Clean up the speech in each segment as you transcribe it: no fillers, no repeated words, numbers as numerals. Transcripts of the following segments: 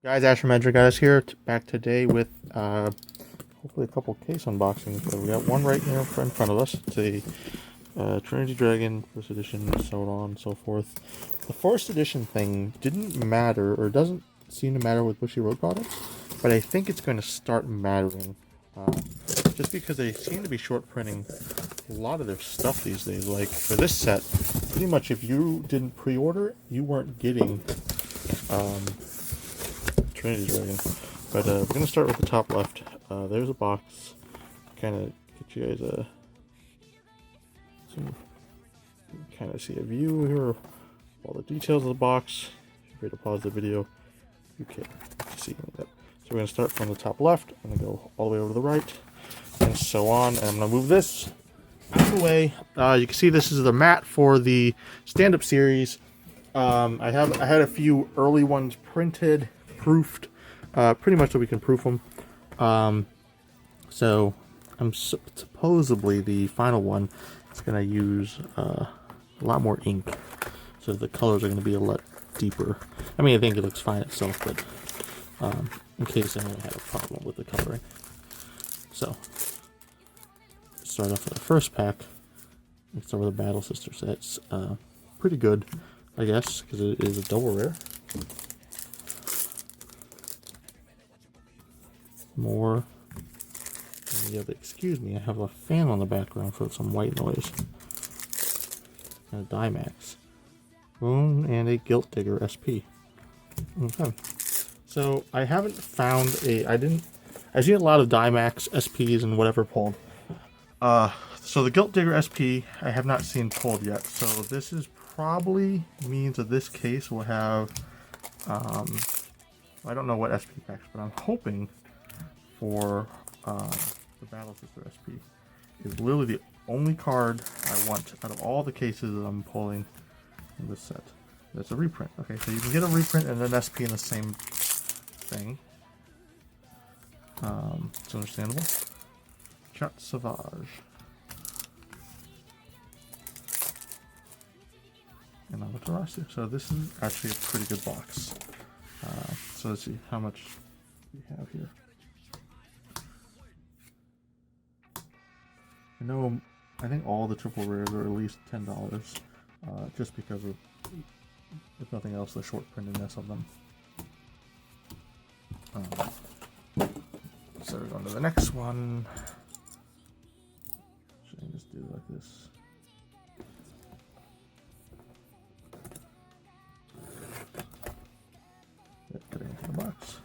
Guys, Astrometric guys here, back today with hopefully a couple case unboxings. So we got one right here in front of us. It's a Trinity Dragon first edition, so on and so forth. The first edition thing didn't matter, or doesn't seem to matter with Bushiroad products, but I think it's going to start mattering. Just because they seem to be short printing a lot of their stuff these days. Like for this set, pretty much if you didn't pre-order, you weren't getting Trinity Dragon. But we're going to start with the top left. There's a box. Kind of get you guys kind of see a view here of all the details of the box. Feel free to pause the video. You can't see any of that. So we're going to start from the top left. I'm going to go all the way over to the right, and so on. And I'm going to move this out of the way. You can see this is the mat for the stand-up series. I had a few early ones printed, proofed, pretty much so we can proof them. So I'm supposedly the final one is going to use a lot more ink, so the colors are going to be a lot deeper. I mean, I think it looks fine itself, but in case anyone had a problem with the coloring. So start off with the first pack. Let's start with the Battle Sister sets. Pretty good, I guess, because it is a double rare. More. And the other, excuse me, I have a fan on the background for some white noise. And a Dimax. Boom, and a Guilt Digger SP. Okay. So I haven't found I've seen a lot of Dimax SPs and whatever pulled. So the Guilt Digger SP I have not seen pulled yet. So this is probably means that this case will have, I don't know what SP packs, but I'm hoping for the Battle Sister SP is literally the only card I want out of all the cases that I'm pulling in this set. That's a reprint. Okay, so you can get a reprint and an SP in the same thing. It's understandable. Chat Sauvage. And Amaterasu. So this is actually a pretty good box. So let's see how much we have here. I think all the triple rares are at least $10, just because of, if nothing else, the short printedness of them. So we're going to the next one. Should I just do it like this? Put it into the box.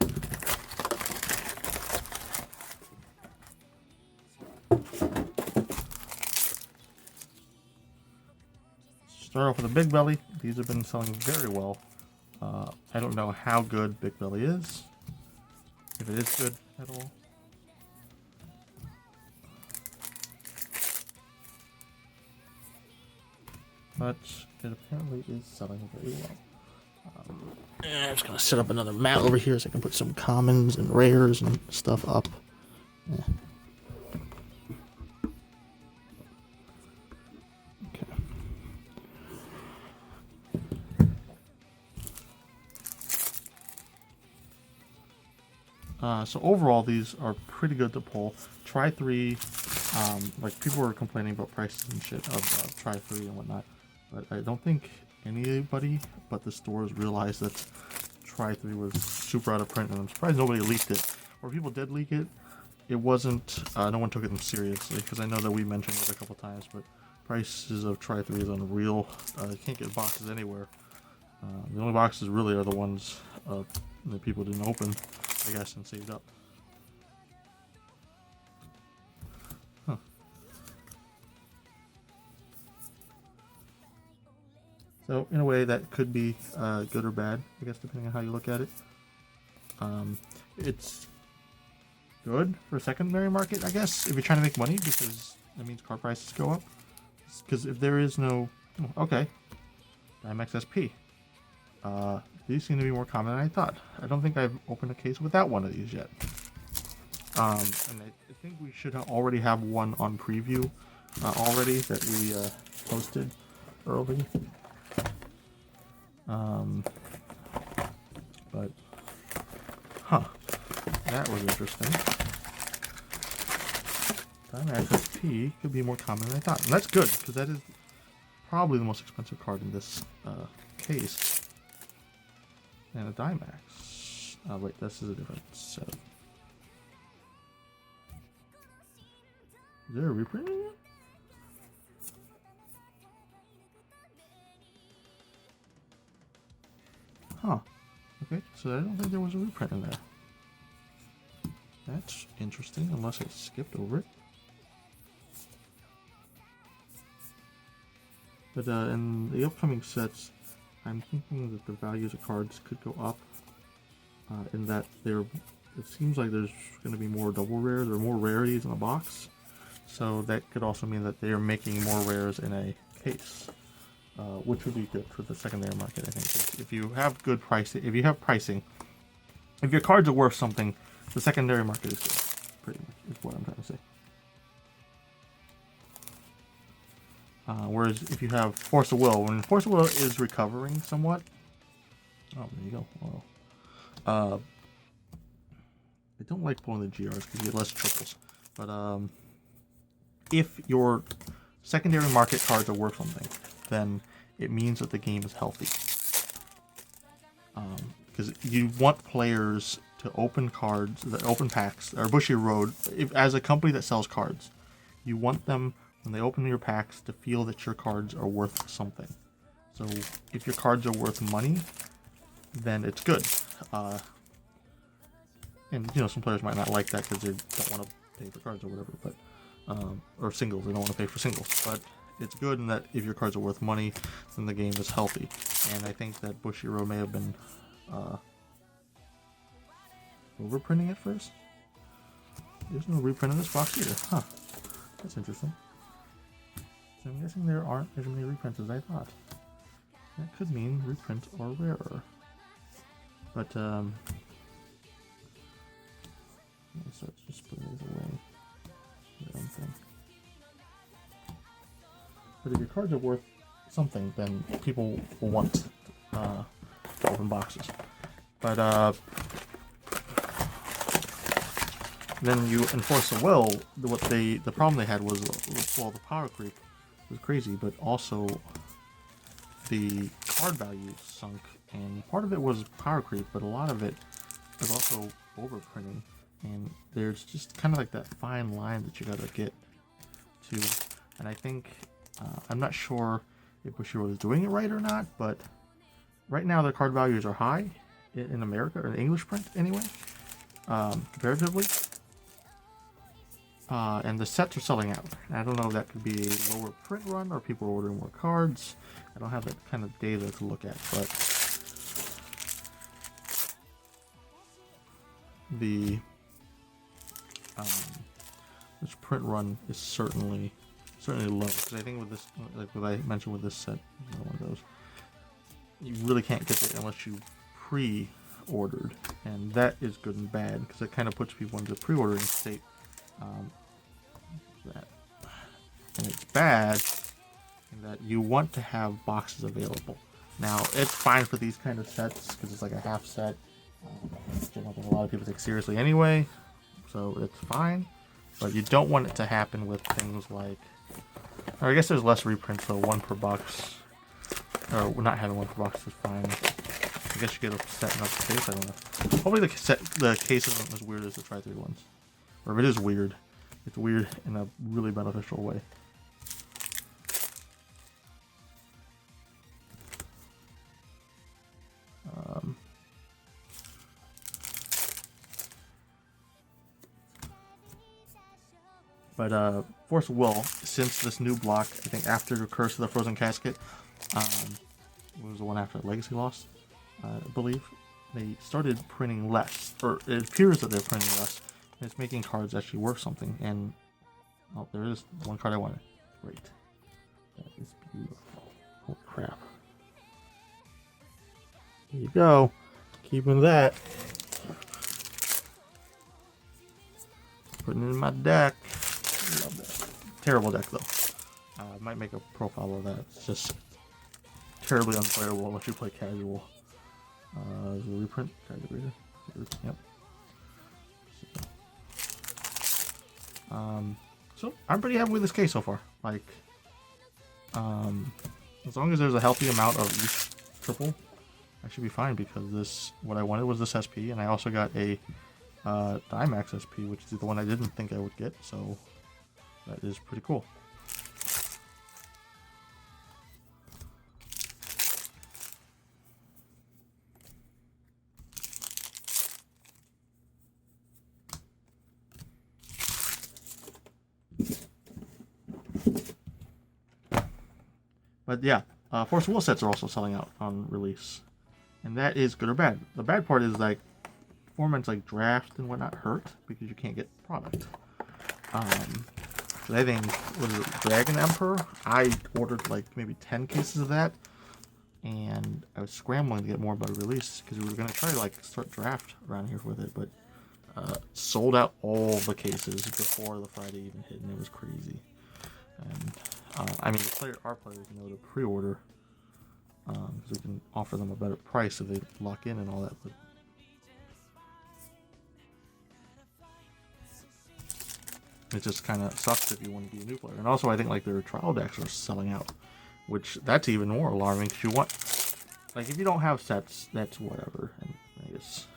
Start off with a Big Belly. These have been selling very well. I don't know how good Big Belly is, if it is good at all. But it apparently is selling very well. I'm just going to set up another mat over here so I can put some commons and rares and stuff up. Yeah. So overall, these are pretty good to pull. Try 3, like people were complaining about prices and shit of Try 3 and whatnot, but I don't think anybody but the stores realized that Try 3 was super out of print, and I'm surprised nobody leaked it. Or if people did leak it, it wasn't, no one took it seriously, because I know that we mentioned it a couple times, but prices of Try 3 is unreal. You can't get boxes anywhere. The only boxes really are the ones that people didn't open, I guess, and saved up. Huh. So in a way that could be good or bad, I guess, depending on how you look at it. It's good for a secondary market, I guess, if you're trying to make money, because that means card prices go up. Because if there is no... Okay. Dimax SP. These seem to be more common than I thought. I don't think I've opened a case without one of these yet. And I think we should already have one on preview already that we posted early. But Huh. That was interesting. Dynamax SP could be more common than I thought. And that's good, because that is probably the most expensive card in this case. And a Dynamax. Oh wait, this is a different set. Is there a reprint in it? Huh. Okay, so I don't think there was a reprint in there. That's interesting, unless I skipped over it. But in the upcoming sets, I'm thinking that the values of cards could go up. In that it seems like there's going to be more double rares or more rarities in a box. So that could also mean that they are making more rares in a case, which would be good for the secondary market. I think if you have good pricing, if your cards are worth something, the secondary market is good. Pretty much is what I'm trying to say. Whereas if you have Force of Will, when Force of Will is recovering somewhat, oh, there you go. Well, I don't like pulling the GRs because you get less triples, but if your secondary market cards are worth something, then it means that the game is healthy. Because you want players to open cards, that open packs, or Bushy Road, as a company that sells cards, you want them, when they open your packs, to feel that your cards are worth something. So if your cards are worth money, then it's good. And some players might not like that because they don't want to pay for cards or whatever, but or singles, they don't want to pay for singles. But it's good in that if your cards are worth money, then the game is healthy. And I think that Bushiroad may have been overprinting at first. There's no reprint in this box either. Huh. That's interesting. So I'm guessing there aren't as many reprints as I thought. That could mean reprints are rarer. But, so let's just put these away. Their own thing. But if your cards are worth something, then people will want to open boxes. But, then you enforce the will. The problem they had was, well, the power creep was crazy, but also the card value sunk, and part of it was power creep, but a lot of it was also overprinting, and there's just kind of like that fine line that you gotta get to, and I think, I'm not sure if Bushiroad is doing it right or not, but right now their card values are high in America, or in English print anyway, comparatively. And the sets are selling out. I don't know if that could be a lower print run or people are ordering more cards. I don't have that kind of data to look at, but this print run is certainly low. Because I think with this, like what I mentioned with this set, one of those, you really can't get it unless you pre-ordered, and that is good and bad because it kind of puts people into pre-ordering state. And it's bad in that you want to have boxes available. Now, it's fine for these kind of sets because it's like a half set, which I don't think a lot of people take seriously anyway, so it's fine. But you don't want it to happen with things like, or I guess there's less reprints, so one per box, or not having one per box is fine. I guess you get a set enough case, I don't know. Hopefully the case isn't as weird as the Tri-3 ones. Or if it is weird, it's weird in a really beneficial way. But Force of Will, since this new block, I think after Curse of the Frozen Casket, what was the one after Legacy Lost, I believe, they started printing less, or it appears that they're printing less, and it's making cards actually worth something. And oh, there is one card I wanted. Great, that is beautiful. Holy crap! There you go. Keeping that. Putting it in my deck. Love that. Terrible deck though. I might make a profile of that. It's just terribly unplayable unless you play casual. Is it a reprint? Yep. So I'm pretty happy with this case so far. Like, as long as there's a healthy amount of each triple, I should be fine, because this, what I wanted was this SP, and I also got a Dimax SP, which is the one I didn't think I would get, so that is pretty cool. But yeah, Force Will sets are also selling out on release, and that is good or bad. The bad part is, like, formats like draft and whatnot hurt because you can't get product. So I think, what is it, Dragon Emperor? I ordered like maybe 10 cases of that, and I was scrambling to get more by release because we were gonna try to like start draft around here with it, but sold out all the cases before the Friday even hit, and it was crazy. And I mean, our players know to pre-order, because we can offer them a better price if they lock in and all that. But it just kind of sucks if you want to be a new player. And also, I think like their trial decks are selling out, which that's even more alarming. Because you want, like, if you don't have sets, that's whatever. And I guess,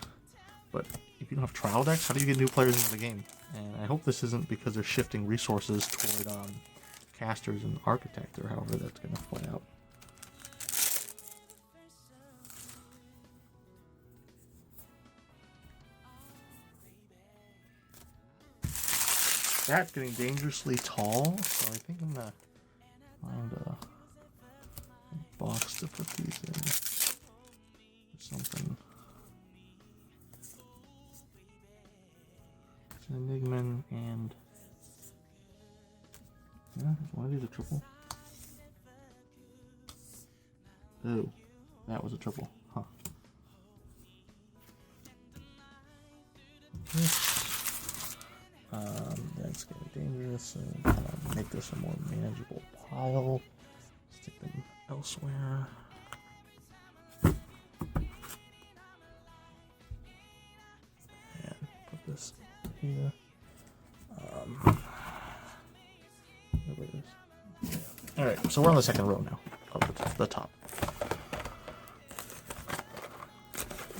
but if you don't have trial decks, how do you get new players into the game? And I hope this isn't because they're shifting resources toward casters and architect, or however that's going to play out. That's getting dangerously tall, so I think I'm gonna find a box to put these in, or something. It's an Enigman, and yeah, one of these a triple. Oh, that was a triple, huh? That's getting dangerous, and make this a more manageable pile. Stick them elsewhere. And put this here. Alright, so we're on the second row now of the top.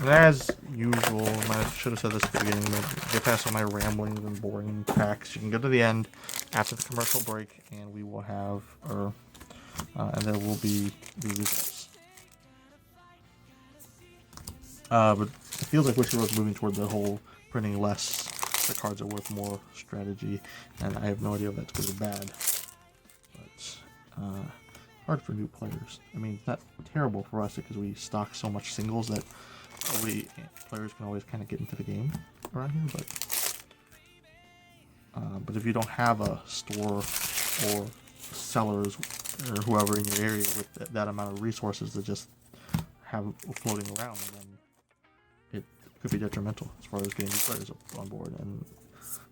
And as usual, I should have said this at the beginning, but get past all my ramblings and boring packs. You can go to the end after the commercial break, and we will have, and there will be the results. But it feels like Wishy Road's moving toward the whole printing less, the cards are worth more strategy, and I have no idea if that's good or bad. But hard for new players. I mean, it's not terrible for us because we stock so much singles that players can always kind of get into the game around here, but if you don't have a store or sellers or whoever in your area with that amount of resources to just have floating around, then it could be detrimental as far as getting new players on board. And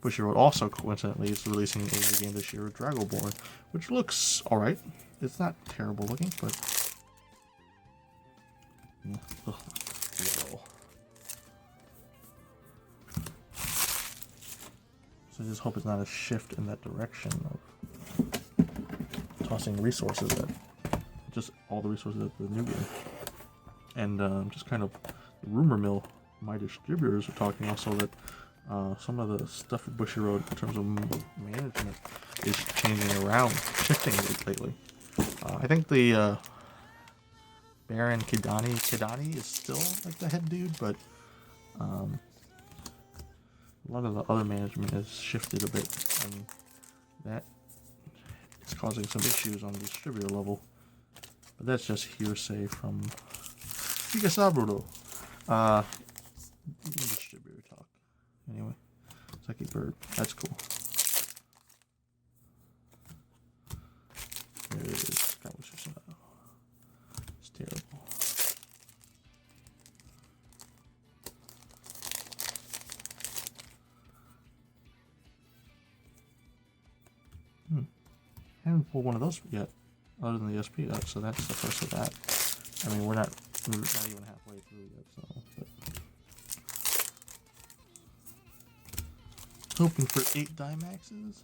Bushy Road also coincidentally is releasing a new game this year, Dragonborn, which looks alright. It's not terrible looking, but yeah. Ugh. So I just hope it's not a shift in that direction of tossing resources at just all the resources at the new game. And just kind of the rumor mill, my distributors are talking also that some of the stuff at Bushy Road in terms of management is changing around, shifting lately. I think the Baron Kidani is still like the head dude, but a lot of the other management has shifted a bit, and that is causing some issues on the distributor level. But that's just hearsay from G-CHB02 distributor talk. Anyway, Psychic Bird, that's cool. There it is. It's terrible. Haven't pulled one of those yet, other than the SP. So that's the first of that. I mean, we're not even halfway through yet. So, but Hoping for 8 Dimaxes.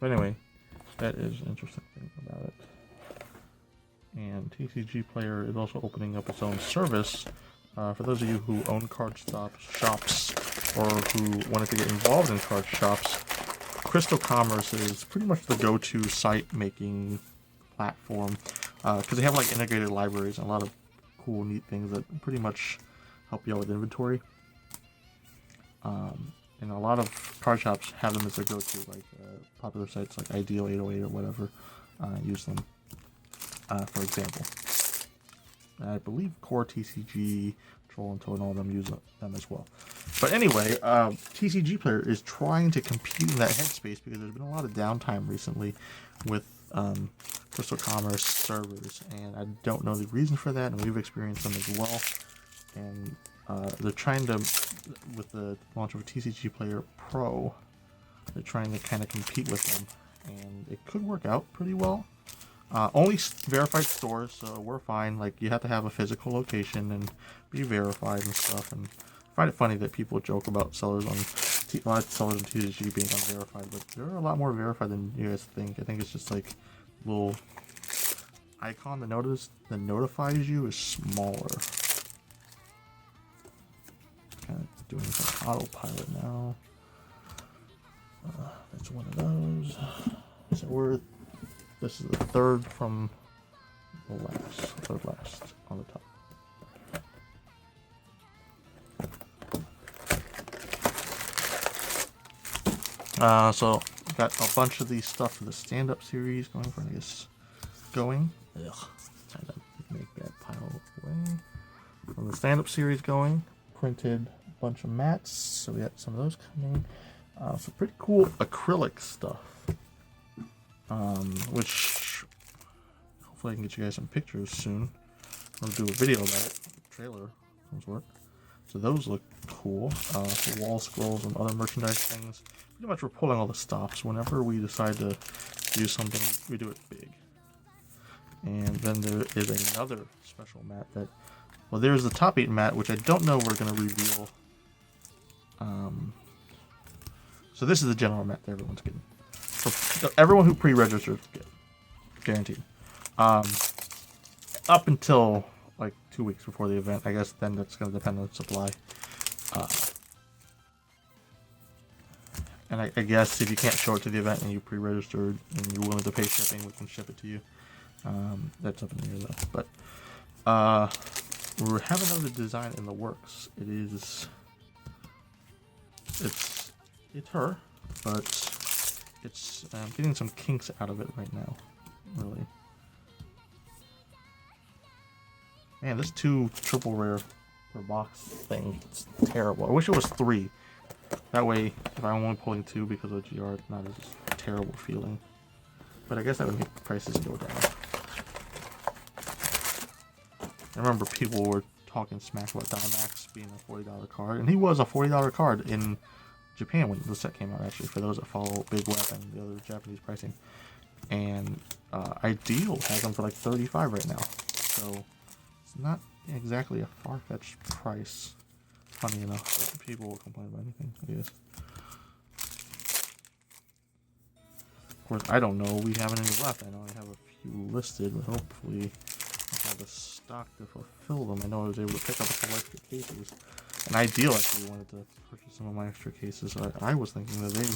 But anyway, that is an interesting thing about it. And TCG Player is also opening up its own service for those of you who own card shops or who wanted to get involved in card shops. Crystal Commerce is pretty much the go-to site making platform because they have like integrated libraries and a lot of cool, neat things that pretty much help you out with inventory. And a lot of card shops have them as their go-to, like popular sites like Ideal 808 or whatever use them, for example. And I believe Core TCG, Troll and Toad, and all of them use them as well. But anyway, TCG Player is trying to compete in that headspace because there's been a lot of downtime recently with Crystal Commerce servers, and I don't know the reason for that, and we've experienced them as well. And they're trying to, with the launch of TCG Player Pro, they're trying to kind of compete with them, and it could work out pretty well. Only verified stores, so we're fine. Like, you have to have a physical location and be verified and stuff. And I find it funny that people joke about sellers on sellers on TCG being unverified, but they're a lot more verified than you guys think. I think it's just like a little icon that notifies you is smaller. Kind of doing some autopilot now. That's one of those. So this is the third from the third last on the top. So got a bunch of these stuff for the stand-up series going for, I guess, going. Ugh, trying to make that pile away. From the stand-up series going, printed a bunch of mats, so we got some of those coming. Some pretty cool acrylic stuff, which hopefully I can get you guys some pictures soon. I'll do a video about it, trailer, comes work. So those look cool. Wall scrolls and other merchandise things. Pretty much we're pulling all the stops. Whenever we decide to do something, we do it big. And then there is another special mat that, well, there's the top 8 mat, which I don't know we're going to reveal. So this is the general mat that everyone's getting. For everyone who pre-registers, get guaranteed. Up until like 2 weeks before the event, I guess. Then that's going to depend on supply. And I guess if you can't show it to the event and you pre-registered and you're willing to pay shipping, we can ship it to you. That's up in the air though. But we have another design in the works. It's her, but it's getting some kinks out of it right now. Really. Man, this 2 triple rare per box thing, it's terrible. I wish it was 3. That way, if I'm only pulling 2 because of GR, it's not as terrible feeling. But I guess that would make the prices go down. I remember people were talking smack about Dynamax being a $40 card, and he was a $40 card in Japan when the set came out, actually, for those that follow Big Web and the other Japanese pricing. And Ideal has them for like $35 right now. So it's not exactly a far-fetched price. Funny enough, but people will complain about anything, I guess. Of course, I don't know. We haven't any left. I know I have a few listed, but hopefully I have the stock to fulfill them. I know I was able to pick up a couple extra cases. And Ideal actually wanted to purchase some of my extra cases, so I was thinking that they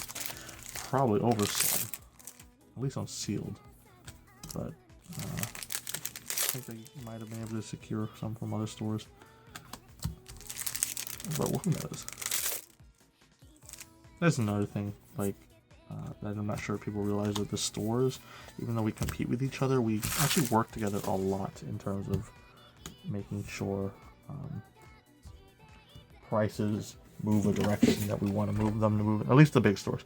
probably oversold, at least on sealed. But I think they might have been able to secure some from other stores. But who knows? That's another thing, like, that I'm not sure if people realize that the stores, even though we compete with each other, we actually work together a lot in terms of making sure prices move a direction that we want to move them to move, at least the big stores,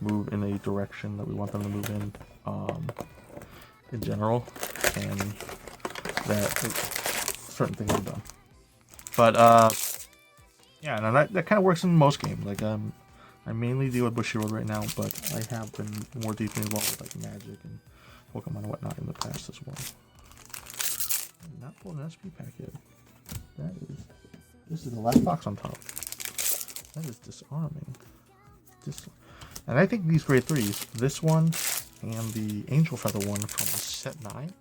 move in a direction that we want them to move in general, and that certain things are done. But Yeah, and that kind of works in most games. Like I mainly deal with Bushiroad right now, but I have been more deeply involved with like Magic and Pokemon and whatnot in the past as well. I'm not pulling an SP pack yet. This is the last box on top. That is disarming. And I think these grade 3s, this one and the Angel Feather one from set 9,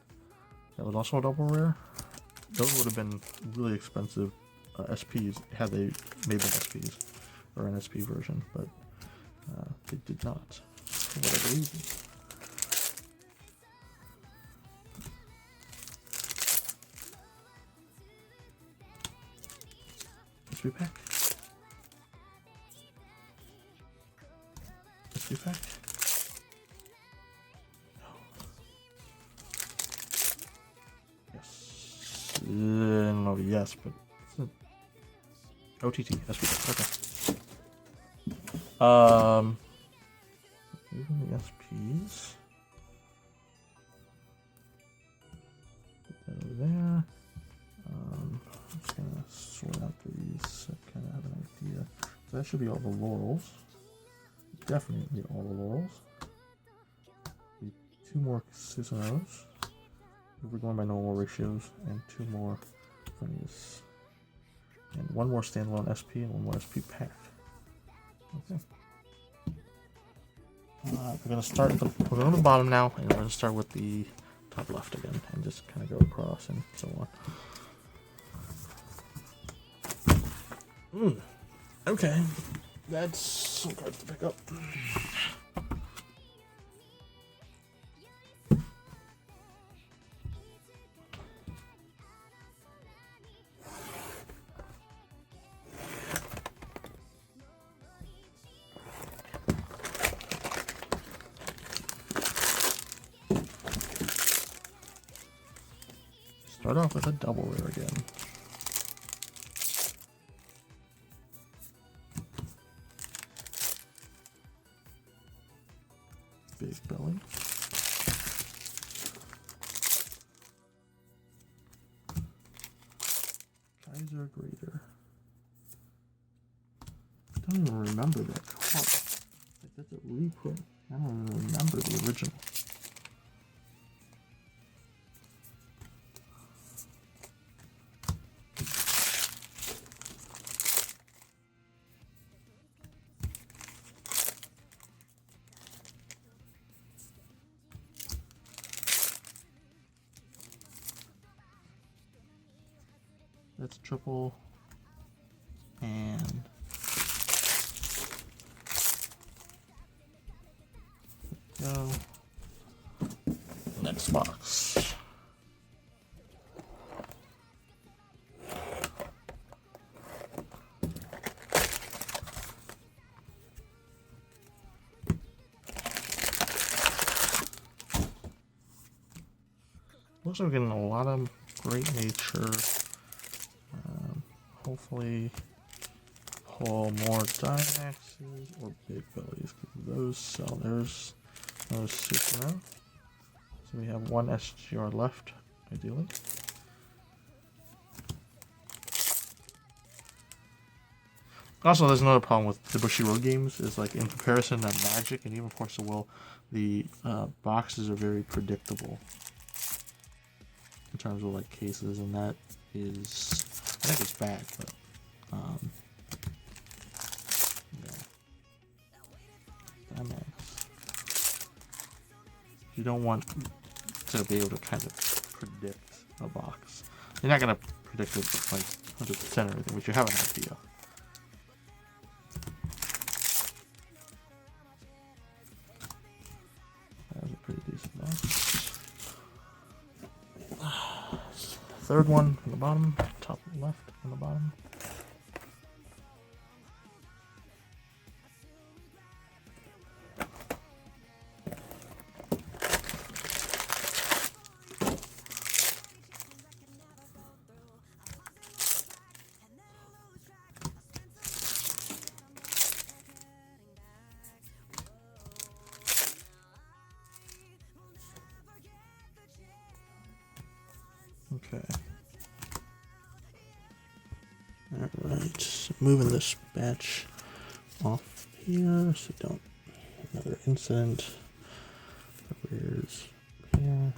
that was also a double rare. Those would have been really expensive SPs had they made them SPs or an SP version, but they did not for whatever reason. SP pack. SP pack. Yes. No, yes, but OTT. SP pack. Okay. Even the SPs. Put that over there. I'm just gonna sort out these so I kind of have an idea. So that should be all the laurels. Definitely all the laurels. 2 more Cincinnati's. If we're going by normal ratios, and 2 more funnies. And 1 more standalone SP and 1 more SP pack. Okay. We're gonna start at we're going to the bottom now, and we're gonna start with the top left again, and just kind of go across and so on. Okay, that's some cards to pick up. Start off with a double rare again. Big belly. Kaiser Greater. I don't even remember that card. Like that's a reprint. I don't even remember the original. That's triple and go. Next box. Looks like we're getting a lot of great nature. Hopefully pull more Dynamaxes or Big Bellies, because those sell. There's those super. So we have 1 SGR left, ideally. Also, there's another problem with the Bushiroad games, is like in comparison to Magic and even Force of Will, the boxes are very predictable in terms of like cases, and that is, I think it's bad, but you don't want to be able to kind of predict a box. You're not going to predict it like 100% or anything, but you have an idea. That was a pretty decent box. Third one from the bottom, top left from the bottom. Okay. Alright, moving this batch off here so don't another incident. Where's here?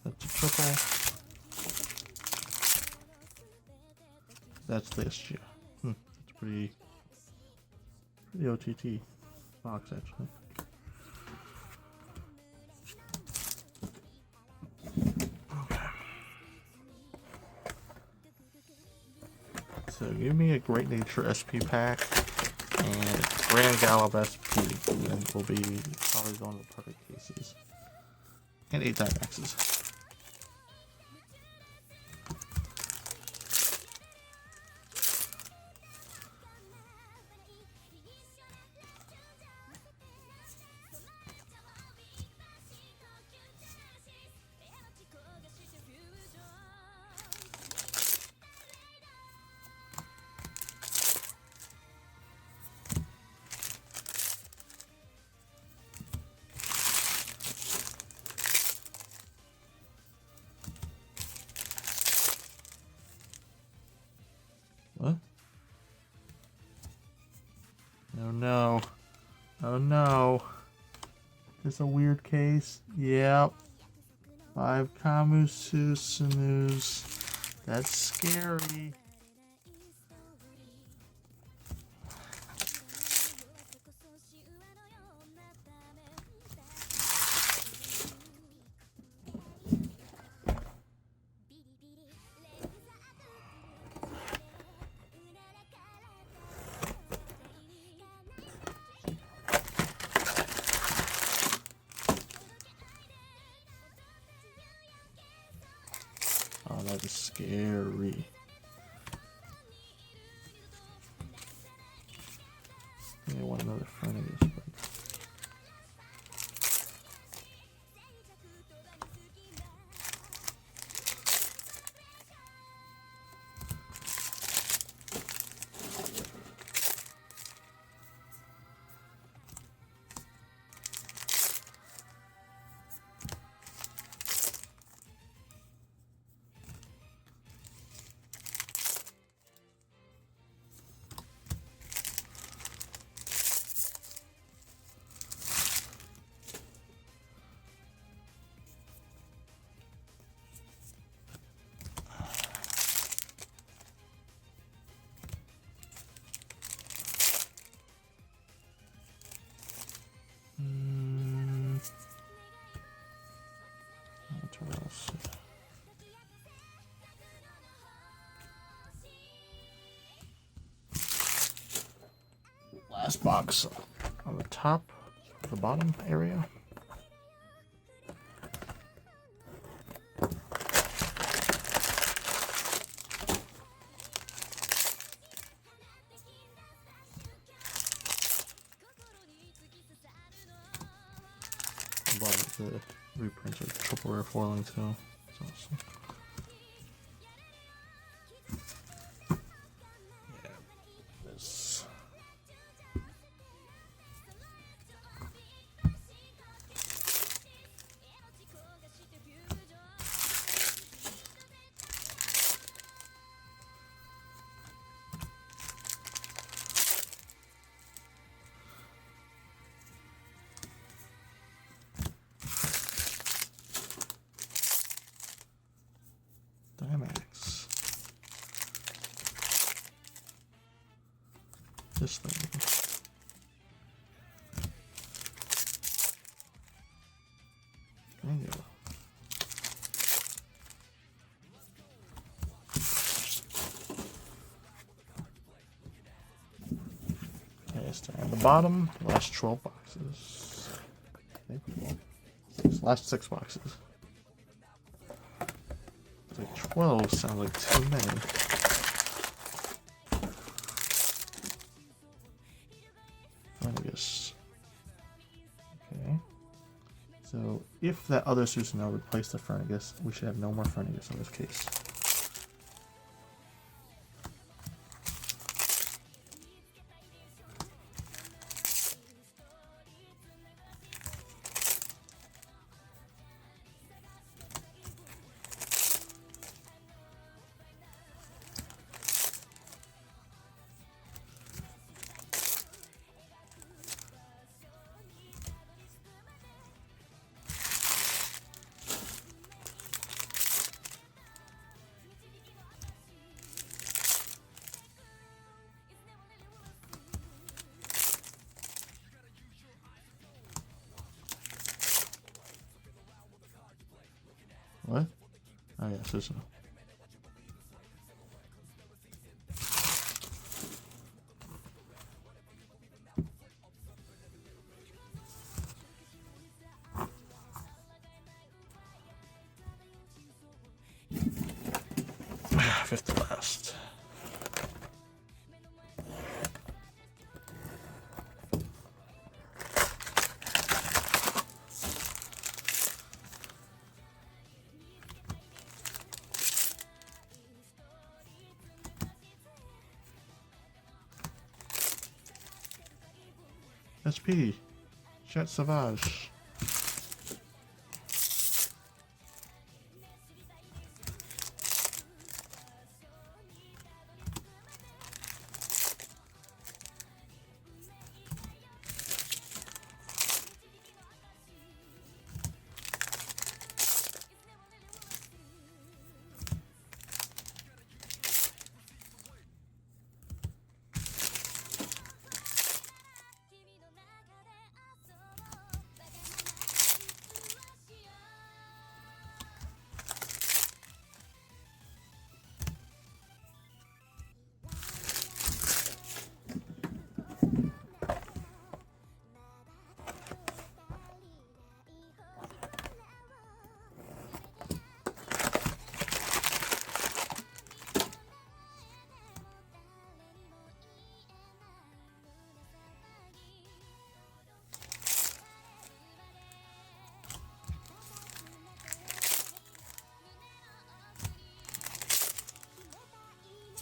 That's a triple. That's the SG. That's pretty OTT box actually. Okay. So give me a Great Nature SP pack and Grand Gallop SP, and we'll be probably going to perfect cases. And 8 Dynamaxes. What? Oh no. Oh no. It's a weird case. Yep. 5 Kamususunus. That's scary. Oh, that is scary. I want another front of this, but what else? Last box on the top, the bottom area. The reprints are triple rare foiling too. That's awesome. Yeah, this. Dynamax. This thing. Vanguard. Okay, start on the bottom. Last 12 boxes. I think we will. Last 6 boxes. Like 12 sounds like too many. Fernigus. Okay. So if that other Susano replaced the Fernigus, we should have no more Fernigus in this case. What? Oh yeah, Susano. Fifth to last. SP. Jet Savage.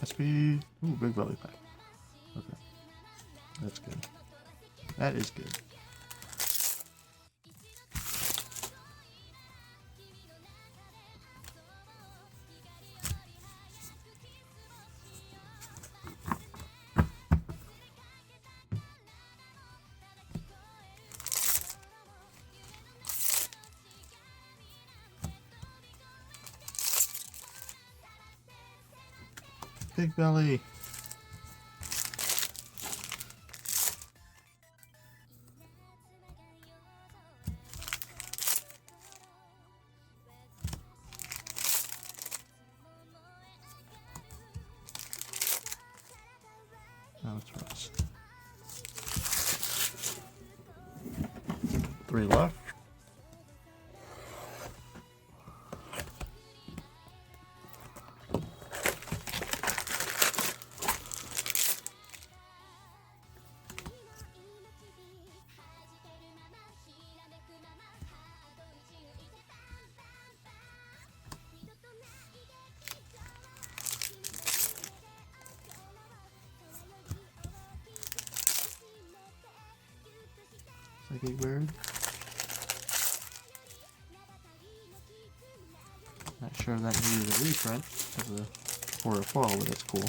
SP. Ooh, big belly pack. Okay. That's good. That is good. Big belly. Now it's rust. 3 left. Psychic Bird. Not sure if that needed a reprint or a foil, but that's cool.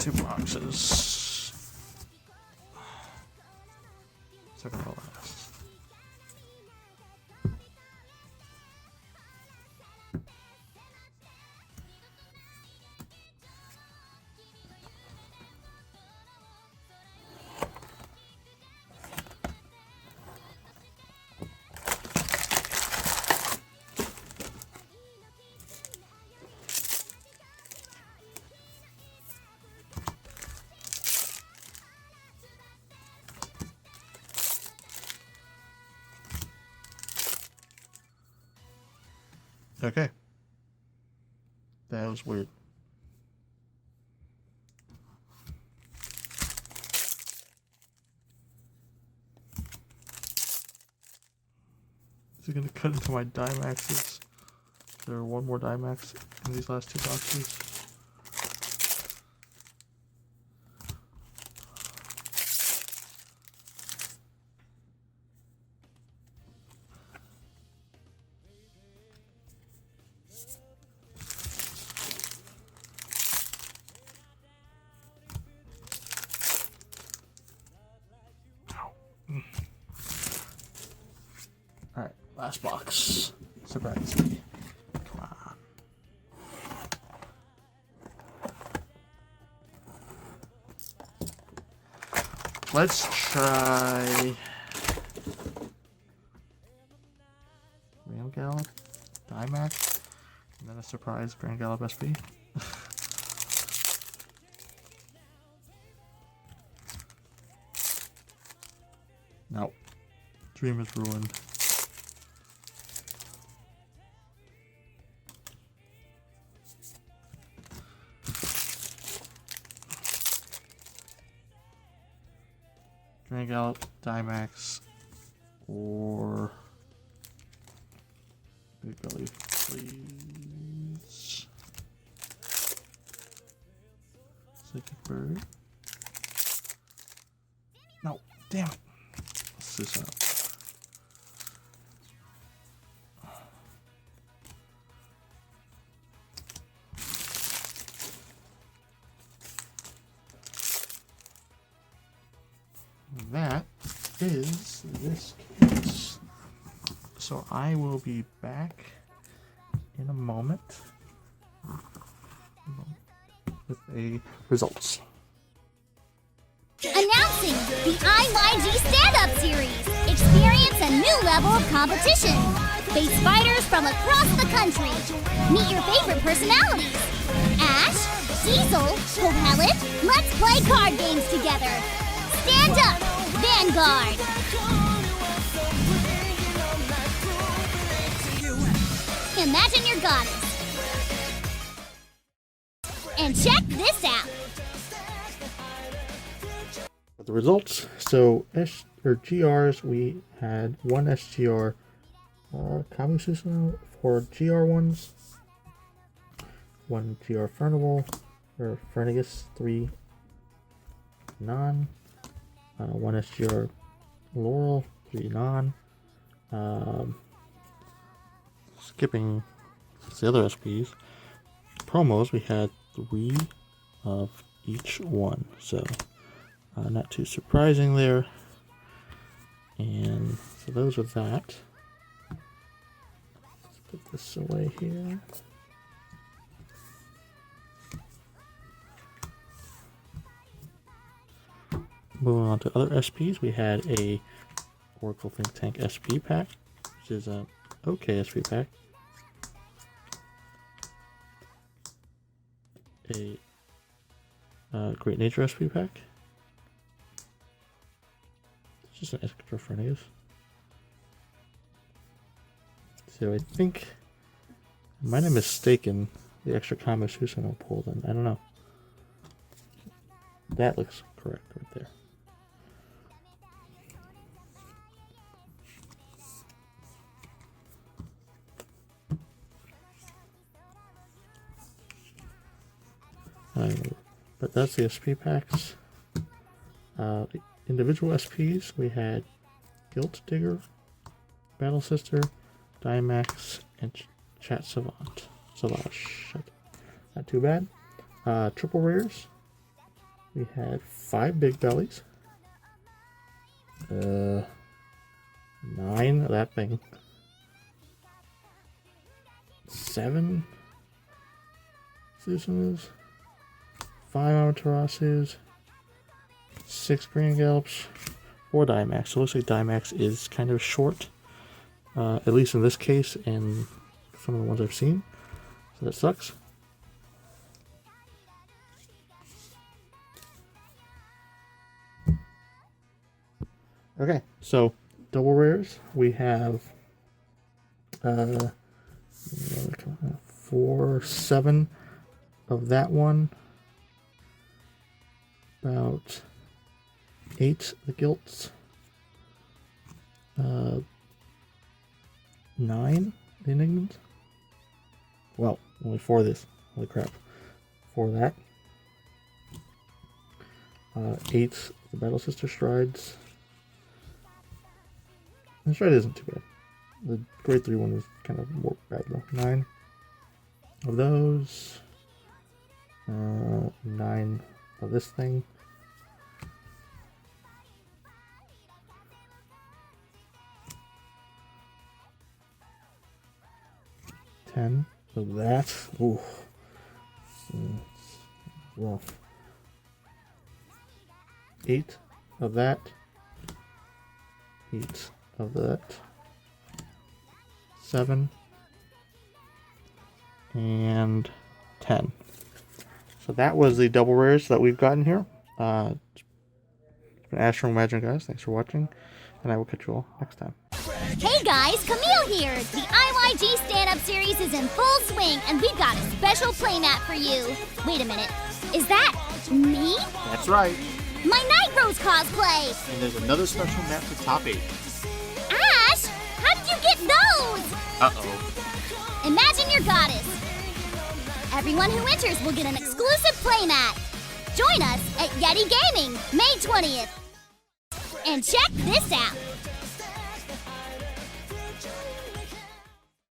2 boxes. Second to last. Okay. That was weird. Is it going to cut into my Dynamaxes? There are one more Dynamax in these last 2 boxes. Alright, last box. Surprise me. Come on. Let's try Vanguard, Dynamax, and then a surprise Vanguard SP. No. Dream is ruined. Vanguard, Dynamax, or Big Belly, please. Psychic Bird. No, damn it. Let's this out. That is this case. So I will be back in a moment with a results. Announcing the IYG Stand-Up Series. Experience a new level of competition. Face fighters from across the country. Meet your favorite personalities. Ash, Diesel, Propellant. Let's play card games together. Stand up, Vanguard. Imagine your goddess. And check this out. The results. So GRs, we had 1 SGR Kami-Susanoo, 4 GR ones, 1 GR Furnival or Fernigus, 3 non, 1 SGR Laurel, 3 non. Skipping the other SPs, promos, we had 3 of each one, so not too surprising there. And so those are that. Let's put this away here. Moving on to other SPs, we had a Oracle Think Tank SP pack, which is a okay SP pack. A Great Nature SP pack. It's just an extra Fernigus. So I think I might have mistaken the extra Kami-Susanoo pull then. I don't know. That looks correct right there. But that's the SP packs. The individual SPs, we had Guilt Digger, Battle Sister, Dynamax, and Chat Savage. Not too bad. Triple rares. We had 5 big bellies. 9 of that thing. 7 Susans. 5 Amaterasu's. 6 Green Gallops. 4 Dynamax. So it looks like Dynamax is kind of short. At least in this case and some of the ones I've seen. So that sucks. Okay, so double rares. We have 7 of that one. About 8 the Gilts. 9 the Enigmas. Well, only 4 of this. Holy crap. 4 of that. 8 the Battle Sister Strides. The stride isn't too bad. The grade 3 one is kind of more bad though. 9 of those. 9 of this thing. 10 of that. Ooh. Rough. 8 of that. 8 of that. 7 and 10. So that was the double rares that we've gotten here. It's been Ash from Imagine, guys. Thanks for watching, and I will catch you all next time. Hey guys, Camille here! The IYG stand-up series is in full swing, and we've got a special playmat for you. Wait a minute, is that me? That's right. My Night Rose cosplay! And there's another special map for top 8. Ash, how did you get those? Uh-oh. Imagine your goddess. Everyone who enters will get an exclusive playmat. Join us at Yeti Gaming, May 20th. And check this out.